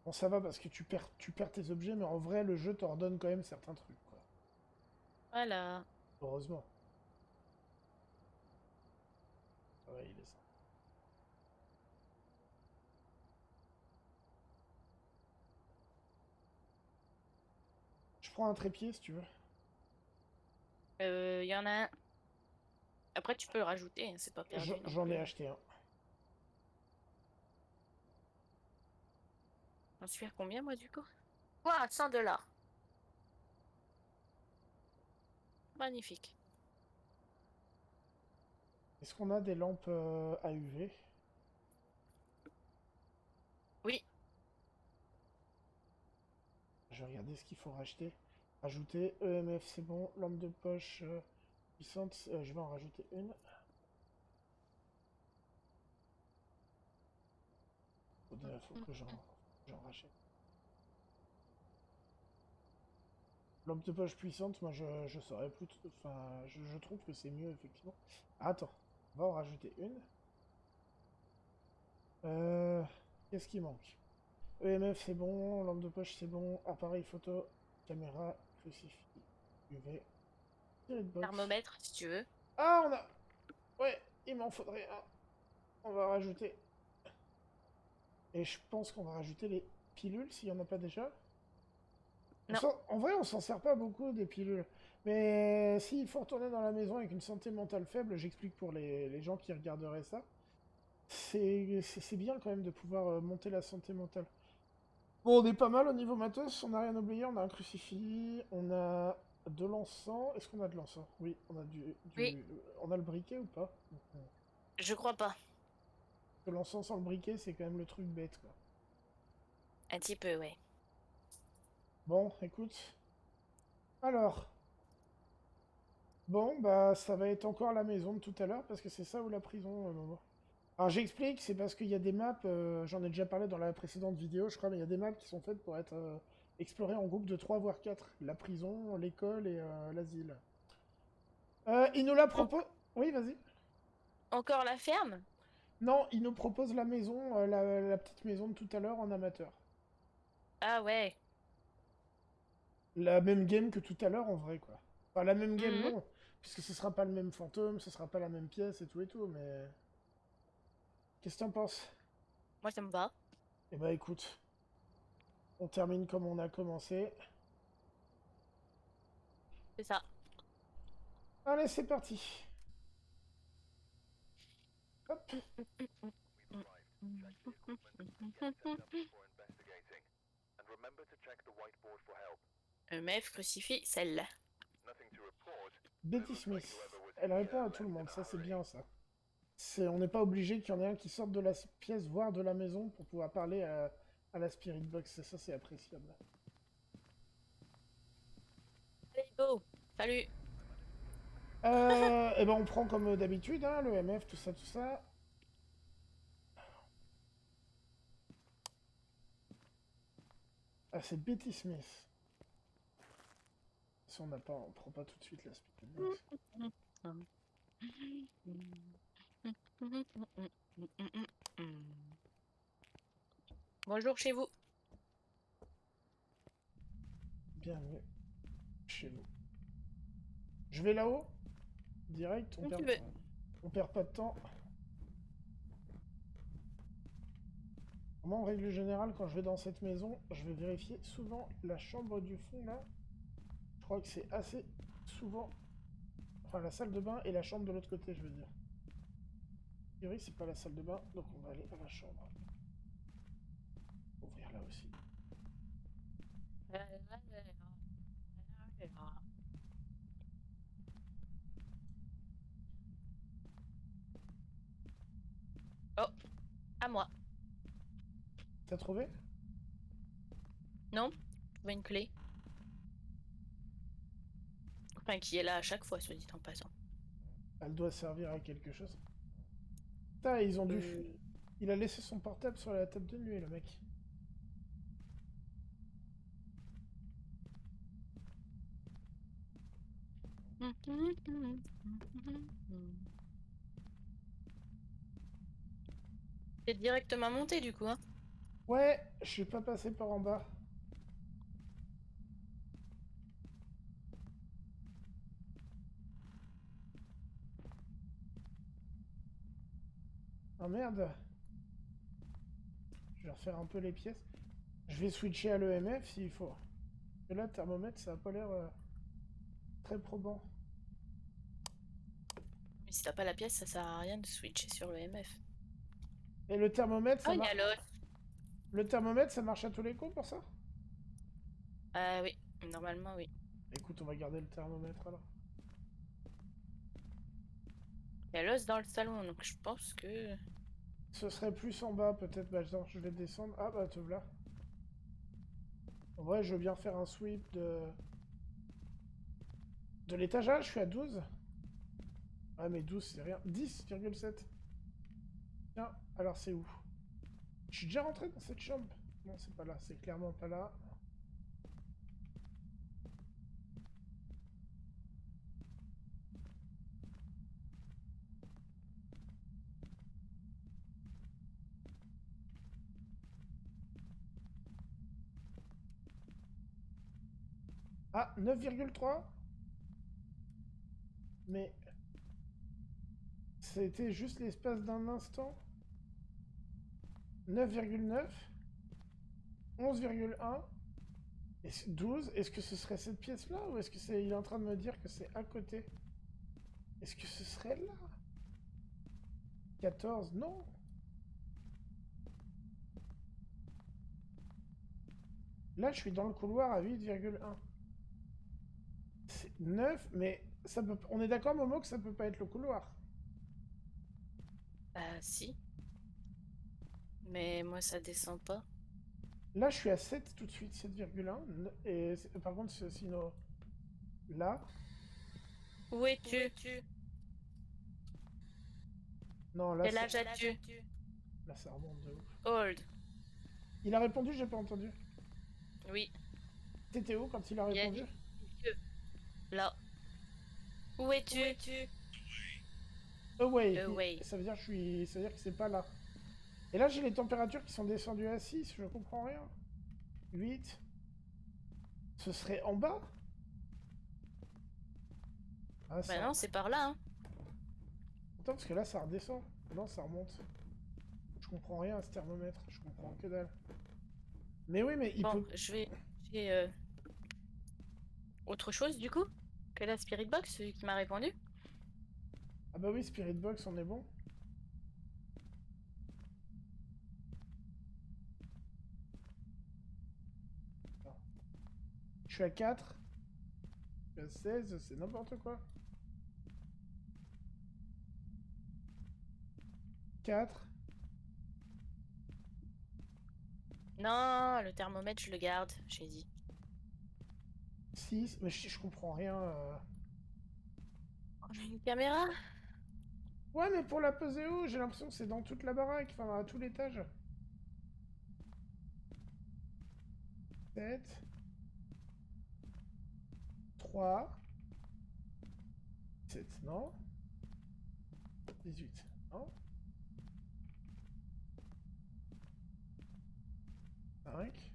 Bon, ça va parce que tu perds tes objets, mais en vrai, le jeu te redonne quand même certains trucs, quoi. Voilà. Heureusement. Ouais, il est ça. Je prends un trépied si tu veux. Il y en a un. Après, tu peux le rajouter, hein, c'est pas perdu non J'en ai plus. acheté un. J'en suis à combien, moi, du coup? Quoi, 100 $. Magnifique. Est-ce qu'on a des lampes à UV? Oui, Je vais regarder ce qu'il faut racheter. Rajouter EMF, c'est bon. Lampe de poche puissante, je vais en rajouter une. Faut que j'en rachète. Lampe de poche puissante, moi je saurais plus. Enfin, je trouve que c'est mieux, effectivement. Ah, attends, on va en rajouter une. Qu'est-ce qui manque? EMF, c'est bon. Lampe de poche, c'est bon. Appareil photo, caméra, crucifix, UV, spirit box. Thermomètre, si tu veux. Ah, on a. Ouais, il m'en faudrait un. On va rajouter. Et je pense qu'on va rajouter les pilules s'il n'y en a pas déjà. Non. En vrai, on s'en sert pas beaucoup des pilules. Mais s'il faut retourner dans la maison avec une santé mentale faible, j'explique pour les gens qui regarderaient ça. C'est bien quand même de pouvoir monter la santé mentale. Bon, on est pas mal au niveau matos, on n'a rien oublié, on a un crucifix, on a de l'encens. Est-ce qu'on a de l'encens? Oui, on a Oui. On a le briquet ou pas? Je crois pas. Que l'encens sans le briquet, c'est quand même le truc bête, quoi. Un petit peu, ouais. Bon, écoute. Alors. Bon, bah, ça va être encore la maison de tout à l'heure, parce que c'est ça ou la prison, Momo. Alors, j'explique, c'est parce qu'il y a des maps, j'en ai déjà parlé dans la précédente vidéo, je crois, mais il y a des maps qui sont faites pour être explorées en groupe de 3 voire 4. La prison, l'école et l'asile. Il nous la propose... Oui, vas-y. Encore la ferme? Non, il nous propose la maison, la petite maison de tout à l'heure en amateur. Ah ouais. La même game que tout à l'heure en vrai, quoi. Enfin, la même game, Mhm. non, puisque ce sera pas le même fantôme, ce sera pas la même pièce et tout, mais... Qu'est-ce que t'en penses? Moi, ça me va. Eh bah écoute, on termine comme on a commencé. C'est ça. Allez, c'est parti. Hop. EMF, crucifix, celle-là. Betty Smith. Elle répond à tout le monde, ça c'est bien ça. On n'est pas obligé qu'il y en ait un qui sorte de la pièce, voire de la maison, pour pouvoir parler à la Spirit Box. Ça, c'est appréciable. Allez, go. Salut. Et ben on prend comme d'habitude, hein, le MF, tout ça, tout ça. Ah, c'est Betty Smith. Si on n'a pas, on prend pas tout de suite la Spirit Box. Bonjour chez vous. Bienvenue chez nous. Je vais là-haut. Direct, Comme tu veux. on perd pas de temps. Moi, en règle générale, quand je vais dans cette maison, je vais vérifier souvent la chambre du fond, là. Je crois que c'est assez souvent... Enfin, la salle de bain et la chambre de l'autre côté, je veux dire. A priori, c'est pas la salle de bain, donc on va aller à la chambre. Ouvrir là aussi. Oh, à moi. T'as trouvé? Non? Trouver une clé. Enfin, qui est là à chaque fois, soit dit en passant. Elle doit servir à quelque chose. Putain, ils ont dû... Il a laissé son portable sur la table de nuit, le mec. C'est directement monté du coup, hein? Ouais, je suis pas passé par en bas. Ah merde. Je vais refaire un peu les pièces. Je vais switcher à l'EMF s'il faut. Et là, le thermomètre, ça a pas l'air très probant. Mais si t'as pas la pièce, ça sert à rien de switcher sur le MF. Et le thermomètre, Oh, ça il y marche. a l'os. Le thermomètre, ça marche à tous les coups pour ça? Ah oui, normalement oui. Écoute, on va garder le thermomètre alors. Il y a l'os dans le salon, donc je pense que... Ce serait plus en bas, peut-être. Bah, attends, je vais descendre. Ah, bah, te voilà. En vrai, je veux bien faire un sweep de l'étage A, je suis à 12. Ouais, mais 12, c'est rien. 10,7. Tiens, alors c'est où? Je suis déjà rentré dans cette chambre. Non, c'est pas là, c'est clairement pas là. Ah, 9,3. Mais c'était juste l'espace d'un instant. 9,9. 11,1. 12. Est-ce que ce serait cette pièce-là ou est-ce que c'est il est en train de me dire que c'est à côté? Est-ce que ce serait là? 14. Non. Là, je suis dans le couloir à 8,1. C'est 9, mais ça peut... on est d'accord, Momo, que ça peut pas être le couloir. Si. Mais moi, ça descend pas. Là, je suis à 7 tout de suite, 7,1. Et par contre, sinon, là, Où es-tu? non, là, Quel âge as-tu? là, ça remonte de ouf. Old. Il a répondu, j'ai pas entendu. Oui. T'étais où quand il a Il a répondu? dit que. Là. Où es-tu? Away. Away. Ça veut dire que ça veut dire que c'est pas là. Et là, j'ai les températures qui sont descendues à 6, je comprends rien. 8. Ce serait en bas? Ah, Bah ça... non, c'est par là, hein. Attends, parce que là, ça redescend. Non, ça remonte. Je comprends rien à ce thermomètre. Je comprends que dalle. Mais oui, mais il Bon, peut... je vais. J'ai autre chose du coup que la Spirit Box, celui qui m'a répondu. Ah bah oui, Spirit Box, on est bon. Attends. Je suis à 4. Je suis à 16, c'est n'importe quoi. 4. Non, le thermomètre, je le garde, j'ai dit. 6. Mais je comprends rien. On a une caméra? Ouais, mais pour la poser où? J'ai l'impression que c'est dans toute la baraque. Enfin, à tout l'étage. 7. 3. 7, non. 18, non. 5.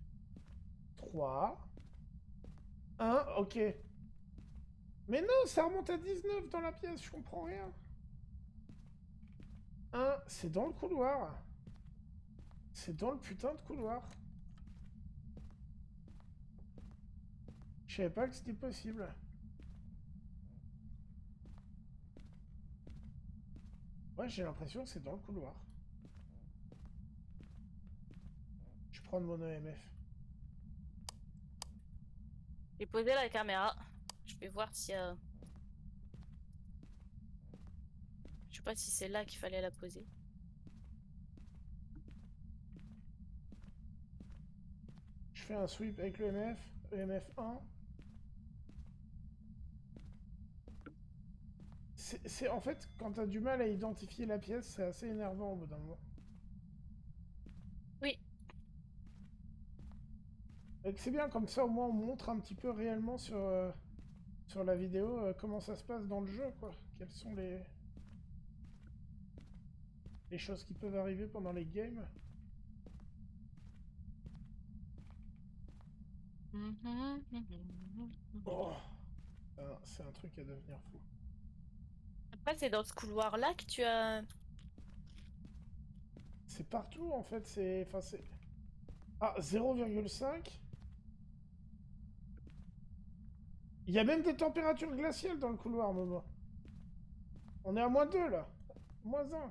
3. 1, ok. Mais non, ça remonte à 19 dans la pièce, je comprends rien. 1, c'est dans le couloir. C'est dans le putain de couloir. Je savais pas que c'était possible. Ouais, j'ai l'impression que c'est dans le couloir. Je prends mon EMF. J'ai posé la caméra. Je vais voir si. Je sais pas si c'est là qu'il fallait la poser. Je fais un sweep avec l'EMF. EMF 1. C'est en fait, quand t'as du mal à identifier la pièce, c'est assez énervant au bout d'un moment. Oui. Et c'est bien, comme ça au moins on montre un petit peu réellement sur la vidéo comment ça se passe dans le jeu, quoi. Quelles sont les choses qui peuvent arriver pendant les games. Oh, c'est un truc à devenir fou. Après, c'est dans ce couloir-là que tu as. C'est partout en fait, c'est... Enfin c'est... Ah, 0,5. Il y a même des températures glaciales dans le couloir, Momo. On est à -2 là. -1.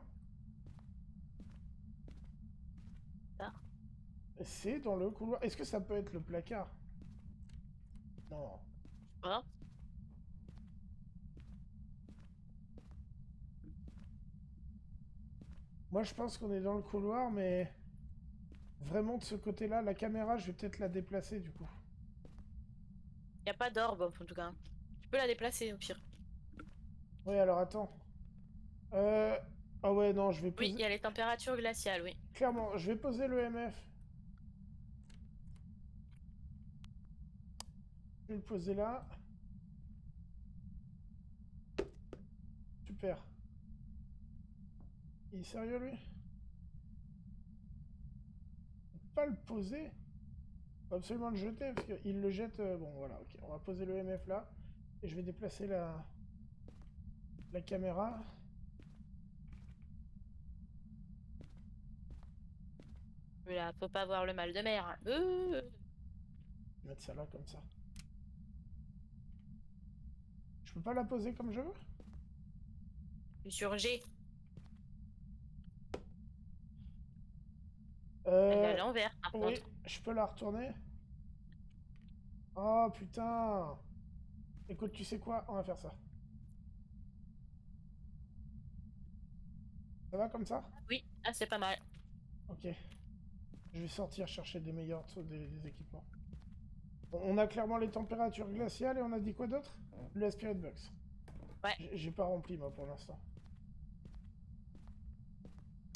Ah. C'est dans le couloir. Est-ce que ça peut être le placard? Non. Voilà. Moi je pense qu'on est dans le couloir, mais... Vraiment de ce côté-là, la caméra, je vais peut-être la déplacer du coup. Y a pas d'orbe en tout cas. Tu peux la déplacer au pire. Oui, alors attends. Euh... Ah ouais, non, je vais Oui, il poser... y a les températures glaciales, oui. Clairement, je vais poser le MF. Je vais le poser là. Super. Il est sérieux, lui? On peut pas le poser? Faut absolument le jeter, parce qu'il le jette... Bon, voilà, ok. On va poser le MF là. Et je vais déplacer la caméra. Mais là, faut pas avoir le mal de mer. Je vais mettre ça là, comme ça. Je peux pas la poser comme je veux? Sur G, elle est à Euh... l'envers par Oui, contre. je peux la retourner. Oh, putain. Écoute, tu sais quoi? On va faire ça. Ça va comme ça? Oui, ah c'est pas mal. Ok. Je vais sortir chercher des meilleurs des équipements. Bon, on a clairement les températures glaciales et on a dit quoi d'autre? Le Spirit Box. Ouais, J'ai pas rempli moi pour l'instant.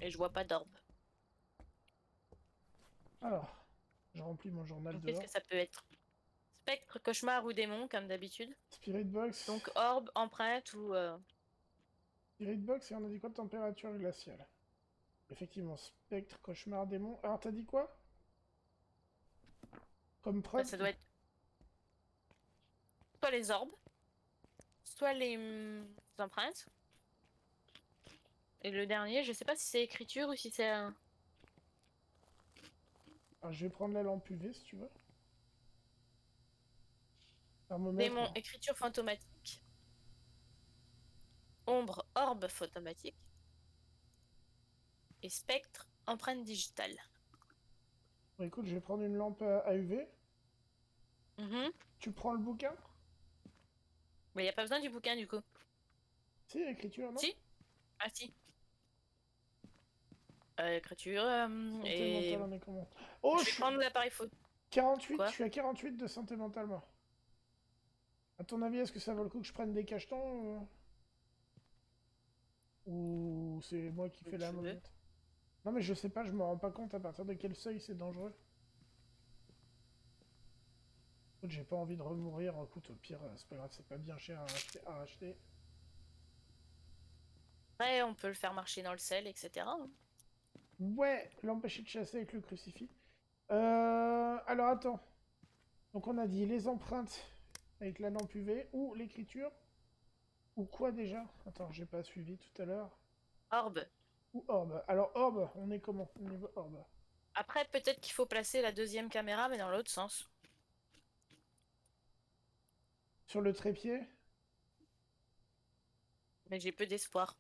et je vois pas d'orbe. Alors, je remplis mon journal Donc qu'est-ce que dehors. ça peut être? Spectre, cauchemar ou démon comme d'habitude. Spirit Box. Donc orbe, empreinte ou... Spirit Box et on a dit quoi de température glaciale? Effectivement, spectre, cauchemar, démon. Alors t'as dit quoi? Comme bah, preuve? ça doit être soit les orbes, soit les empreintes. Et le dernier, je sais pas si c'est écriture ou si c'est un Alors, je vais prendre la lampe UV si tu veux. Thermomètre. démon, écriture fantomatique. Ombre, orbe fantomatique. Et spectre, empreinte digitale. Bon, écoute, je vais prendre une lampe à UV. Mhm. Tu prends le bouquin? Mais il n'y a pas besoin du bouquin du coup. Si, écriture, non? Si? Ah si. Écriture Santé mentale, et... on est comment? Oh, Je je vais suis prendre l'appareil photo. 48, je Quoi? suis à 48 de santé mentale, moi. À ton avis, est-ce que ça vaut le coup que je prenne des cachetons ou c'est moi qui Comme fais la tu veux. mauvette? Non, mais je sais pas, je me rends pas compte à partir de quel seuil c'est dangereux. Écoute, j'ai pas envie de remourir. Écoute, au pire, c'est pas grave, c'est pas bien cher à racheter. Après, on peut le faire marcher dans le sel, etc. Ouais, l'empêcher de chasser avec le crucifix. Alors attends. Donc on a dit les empreintes avec la lampe UV ou l'écriture. Ou quoi déjà? Attends, j'ai pas suivi tout à l'heure. Orbe. Ou orbe. Alors orbe, on est comment au niveau orbe? Après, peut-être qu'il faut placer la deuxième caméra, mais dans l'autre sens. Sur le trépied? Mais j'ai peu d'espoir.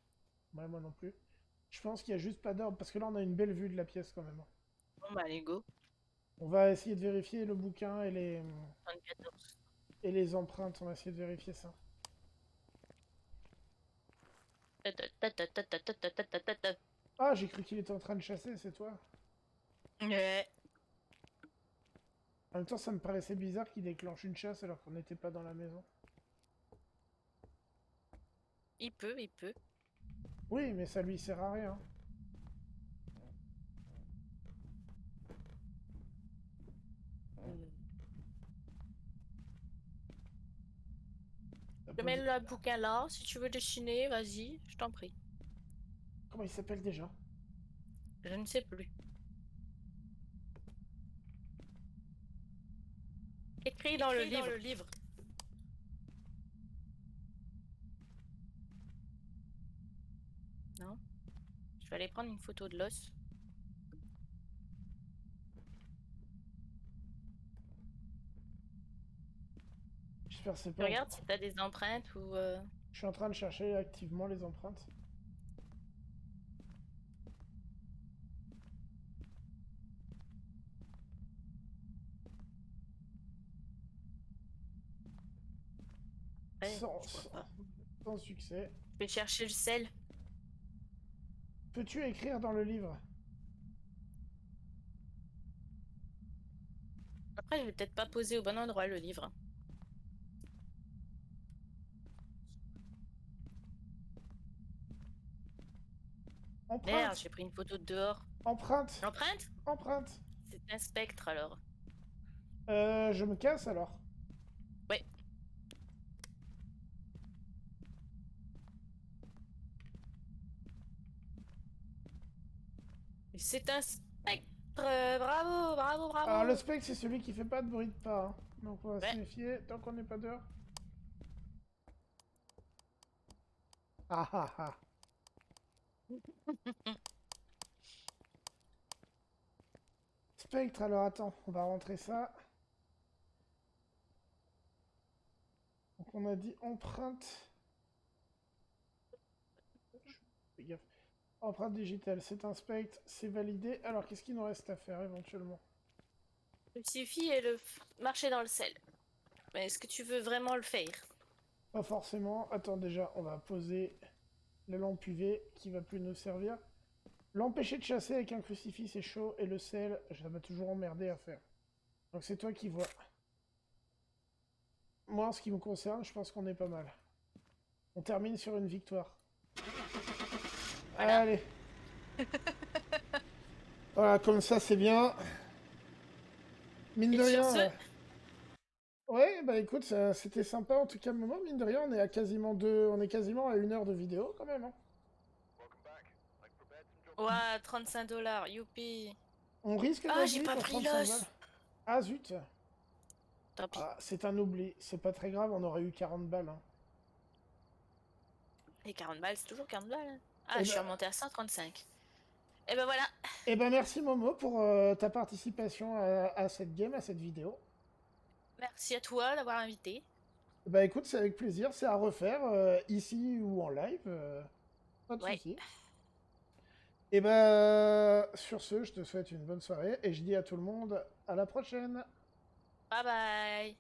Ouais, moi non plus. Je pense qu'il y a juste pas d'orbe, parce que là on a une belle vue de la pièce quand même. Bon bah, allez, go. On va essayer de vérifier le bouquin 24. et les empreintes, on va essayer de vérifier ça. Ah, j'ai cru qu'il était en train de chasser, c'est toi. Ouais. En même temps, ça me paraissait bizarre qu'il déclenche une chasse alors qu'on n'était pas dans la maison. Il peut, il peut. Oui, mais ça lui sert à rien. Ça Je peut- mets le bouquin là. Si tu veux dessiner, vas-y, je t'en prie. Comment il s'appelle déjà? Je ne sais plus. Écrit dans le livre. Non? Je vais aller prendre une photo de l'os. J'espère que c'est Tu pas regardes encore. si t'as des empreintes ou... Je suis en train de chercher activement les empreintes. Ouais, Sans, je vois sans, pas. sans succès. Je vais chercher le sel. Peux-tu écrire dans le livre? Après, je vais peut-être pas poser au bon endroit le livre. Merde, Empreinte. j'ai pris une photo de dehors. Empreinte. L'empreinte? Empreinte. C'est un spectre alors. Je me casse alors. Ouais. C'est un spectre. Bravo, bravo, bravo. Alors le spectre c'est celui qui fait pas de bruit de pas. Hein. Donc on va se Ouais. méfier tant qu'on n'est pas dehors. Ah ah ah. Spectre, alors attends, on va rentrer ça. Donc on a dit empreinte. Fais gaffe. Empreinte digitale, c'est un spectre, c'est validé. Alors qu'est-ce qu'il nous reste à faire éventuellement? Il suffit de marcher dans le sel. Mais est-ce que tu veux vraiment le faire? Pas forcément. Attends déjà, on va poser la lampe UV qui va plus nous servir. L'empêcher de chasser avec un crucifix c'est chaud et le sel, ça m'a toujours emmerdé à faire. Donc c'est toi qui vois. Moi en ce qui me concerne, je pense qu'on est pas mal. On termine sur une victoire. Voilà. Allez. Voilà, comme ça c'est bien. Mine Et de sur rien. ce, Ouais, bah écoute, c'était sympa en tout cas, moment, mine de rien, on est à quasiment on est quasiment à 1 heure de vidéo quand même. Hein. ouah, 35 $, youpi. On risque Ah, d'être j'ai vu pas pour pris 35 balles. l'os. Ah zut. Tant pis. Ah, c'est un oubli, c'est pas très grave, on aurait eu 40 balles. Hein. Et 40 balles, c'est toujours 40 balles. Hein. Ah, Eh je suis ben, remontée à 135. Et ben voilà. merci Momo pour ta participation à cette game, à cette vidéo. Merci à toi d'avoir invité. Bah écoute, c'est avec plaisir, c'est à refaire ici ou en live, pas de Ouais. soucis. Et bah sur ce, je te souhaite une bonne soirée et je dis à tout le monde à la prochaine. Bye bye.